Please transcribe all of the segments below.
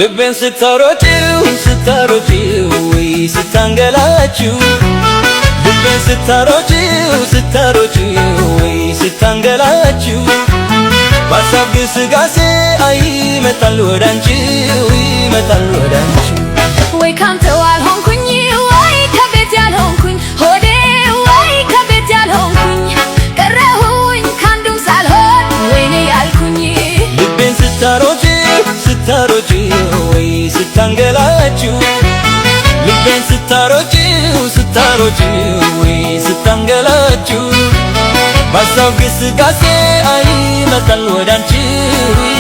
ልቤን ስታሮጪው ስታሮጪው ወይ ስታንገላችው ልቤን ስታሮጪው ስታሮጪው ወይ ስታንገላችው በሀሳብ ግስጋሴ አይ ይመጣል ወዳንቺ ይመጣል ወዳንቺ ወይ ካንተው አልሆንኩኝ ወይ ከቤት ያልሆንኩኝ ሆዴ ወይ ከቤት ያልሆንኩኝ ቀረሁኝ ካንዱም ሳልሆን ወይኔ ያልኩኝ ልቤን ስታሮጪው ስታሮጪው ወይ ስታንገላችው ልቤን ስታሮጪው ስታሮጪው ወይ ስታንገላችው በሀሳብ ግስጋሴ አይ ይመጣል ወዳንቺ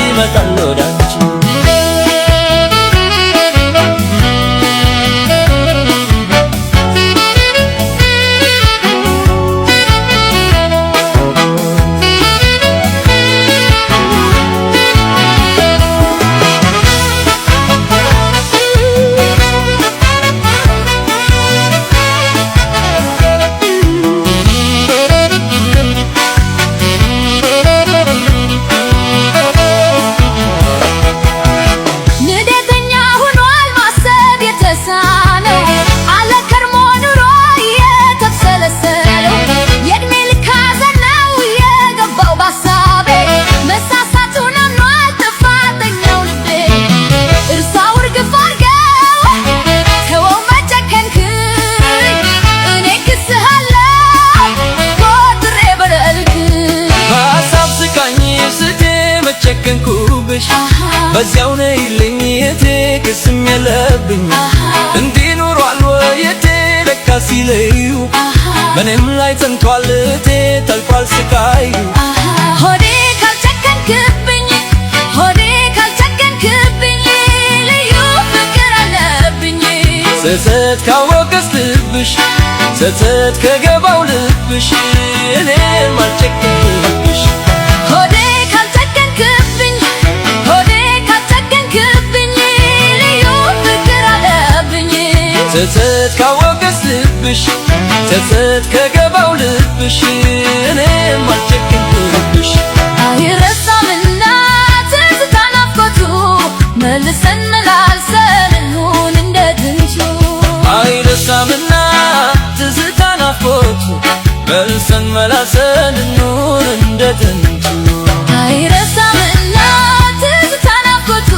ይመጣል ወዳንቺ ጨከንኩብሽ በዚያው ነይልኝ የቴ ክስም የለብኝ እንዲህ ኑሯል ወየቴ ለካ ሲለዩ በኔም ላይ ጸንቷል እቴ ተልቋል ስቃዩ ሆዴ ካልጨከንክብኝ ሆዴ ካልጨከንክብኝ ልዩ ፍቅር አለብኝ ጸጸት ካወቀስ ልብሽ ጸጸት ከገባው ልብሽ እኔም አልጨከንኩብሽ ሆዴ ካልጨከንክብኝ ሆዴ ካልጨከንክብኝ ልዩ ፍቅር አለብኝ ጸጸት ካወቀስ ልብሽ ጸጸት ከገባው ልብሽ እኔም አልጨከንኩብሽ አይረሳምና ትዝታ ናፍቆቱ መልሰን መላልሰን እንሁን እንደ ጥንቱ አይረሳምና ትዝታ ናፍቆቱ መልሰን መላልሰን እንሁን እንደ ጥንቱ አይረሳምና ትዝታ ናፍቆቱ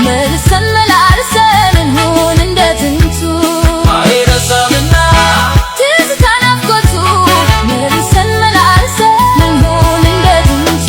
መልሰን መላልሰን እንሁን እንደ ጥንቱ አይረሳምና ትዝታ ናፍቆቱ መልሰን መላልሰን እንሁን እንደ ጥንቱ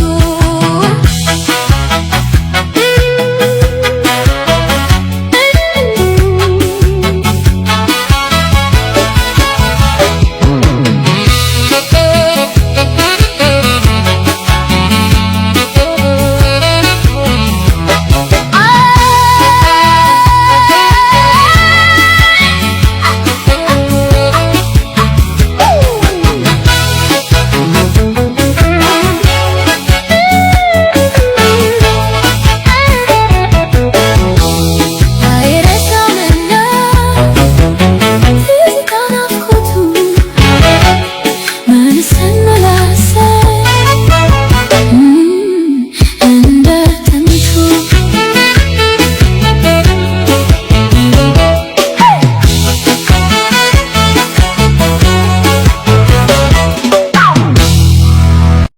Sen